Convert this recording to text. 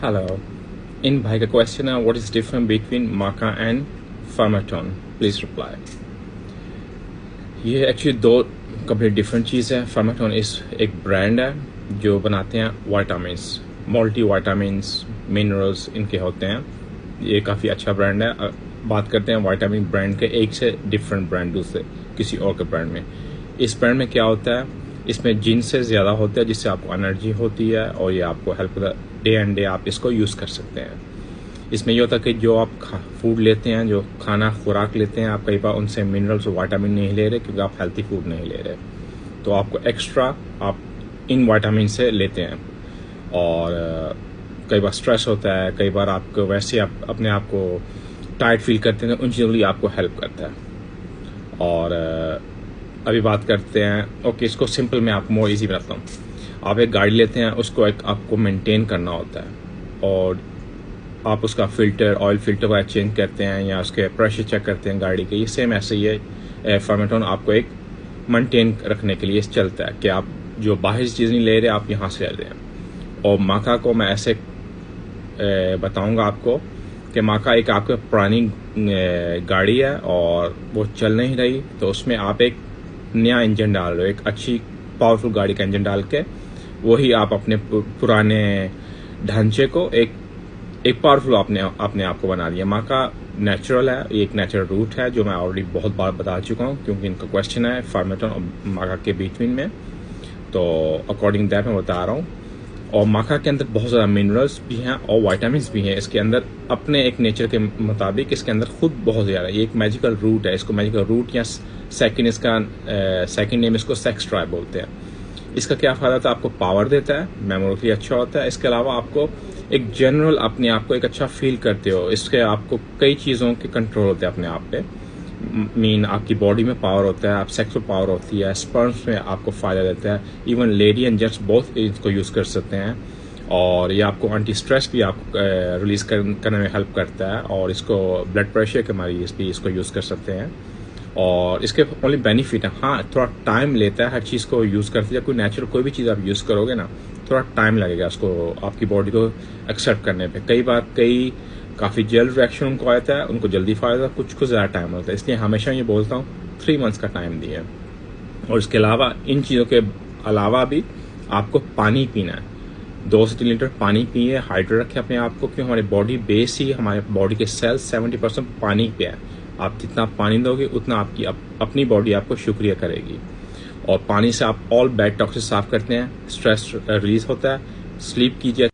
Hello. In भाई का question है व्हाट इज डिफरेंट बिटवीन माका एंड फार्माटोन, प्लीज रिप्लाई। ये एक्चुअली दो कंप्लीट डिफरेंट चीज़ है। फार्माटोन इस एक ब्रांड है जो बनाते हैं वाइटामिन्स, मल्टी वाइटामिन्स, मिनरल्स इनके होते हैं। ये काफ़ी अच्छा ब्रांड है। बात करते हैं वाइटामिन ब्रांड के एक से डिफरेंट ब्रांड दूसरे किसी और के ब्रांड में। इस ब्रांड में क्या होता है, इसमें जिन से ज़्यादा होता है जिससे आपको एनर्जी होती है और ये आपको हेल्प करता है। डे एंड डे आप इसको यूज़ कर सकते हैं। इसमें ये होता है कि जो आप फूड लेते हैं, जो खाना खुराक लेते हैं, आप कई बार उनसे मिनरल्स और वाइटामिन नहीं ले रहे क्योंकि आप हेल्थी फूड नहीं ले रहे, तो आपको एक्स्ट्रा आप इन वाइटामिन से लेते हैं। और कई बार स्ट्रेस होता है, कई बार आपको वैसे आप अपने आप को टाइट फील करते हैं, उन चीज़ों के लिए आपको हेल्प करता है। और अभी बात करते हैं, ओके इसको सिंपल मैं आपको मोर इजी बनाता हूँ। आप एक गाड़ी लेते हैं, उसको एक आपको मेंटेन करना होता है और आप उसका फिल्टर, ऑयल फिल्टर वगैरह चेंज करते हैं या उसके प्रेशर चेक करते हैं गाड़ी के। ये सेम ऐसे ही है, फार्माटोन आपको एक मेंटेन रखने के लिए चलता है कि आप जो बाहर से चीज़ नहीं ले रहे, आप यहाँ से ले रहे हैं। और माका को मैं ऐसे बताऊँगा आपको कि माका एक आपके पुरानी गाड़ी है और वो चल नहीं रही, तो उसमें आप एक नया इंजन डाल रहे हो, एक अच्छी पावरफुल गाड़ी का इंजन डाल के वही आप अपने पुराने ढांचे को एक पावरफुल अपने आप को बना दिया। माका नेचुरल है, ये एक नेचुरल रूट है जो मैं ऑलरेडी बहुत बार बता चुका हूँ क्योंकि इनका क्वेश्चन है फार्माटोन और माका के बिटवीन में, तो अकॉर्डिंग दैट मैं बता रहा हूँ। और माका के अंदर बहुत ज़्यादा मिनरल्स भी हैं और वाइटामिन्स भी हैं। इसके अंदर अपने एक नेचर के मुताबिक इसके अंदर खुद बहुत ज़्यादा, ये एक मैजिकल रूट है। इसको मैजिकल रूट या सेकंड नेम इसको सेक्स ट्राइब बोलते हैं। इसका क्या फ़ायदा था, आपको पावर देता है, मेमोरी अच्छा होता है। इसके अलावा आपको एक जनरल अपने आप को एक अच्छा फील करते हो। इसके आपको कई चीज़ों के कंट्रोल होते हैं अपने आप पे। मीन आपकी बॉडी में पावर होता है, आप सेक्स में पावर होती है, स्पर्म्स में आपको फ़ायदा देता है। Even lady and gents both इसको यूज़ कर सकते हैं। और ये आपको एंटी स्ट्रेस भी आपको रिलीज़ करने में हेल्प करता है। और इसको ब्लड प्रेशर के मरीज भी इसको यूज़ कर सकते हैं। और इसके ओनली बेनिफिट है, हाँ थोड़ा टाइम लेता है हर चीज़ को यूज़ करते हैं। कोई नेचुरल कोई भी चीज़ आप यूज़ करोगे ना, थोड़ा टाइम लगेगा उसको आपकी बॉडी को एक्सेप्ट करने पे। कई बार काफ़ी जल्द रिएक्शन उनको आता है, उनको जल्दी फ़ायदा, कुछ को ज़्यादा टाइम होता है। इसलिए हमेशा ये बोलता हूँ 3 मंथ्स का टाइम दिए। और इसके अलावा इन चीज़ों के अलावा भी आपको पानी पीना है। 2 से 3 लीटर पानी पिए, हाइड्रेट रखें अपने आप को, क्योंकि हमारी बॉडी बेस ही, हमारे बॉडी के सेल्स 70% पानी पे है। आप जितना पानी दोगे उतना आपकी अपनी बॉडी आपको शुक्रिया करेगी। और पानी से आप ऑल बैड टॉक्सिस साफ करते हैं, स्ट्रेस रिलीज होता है। स्लीप कीजिए।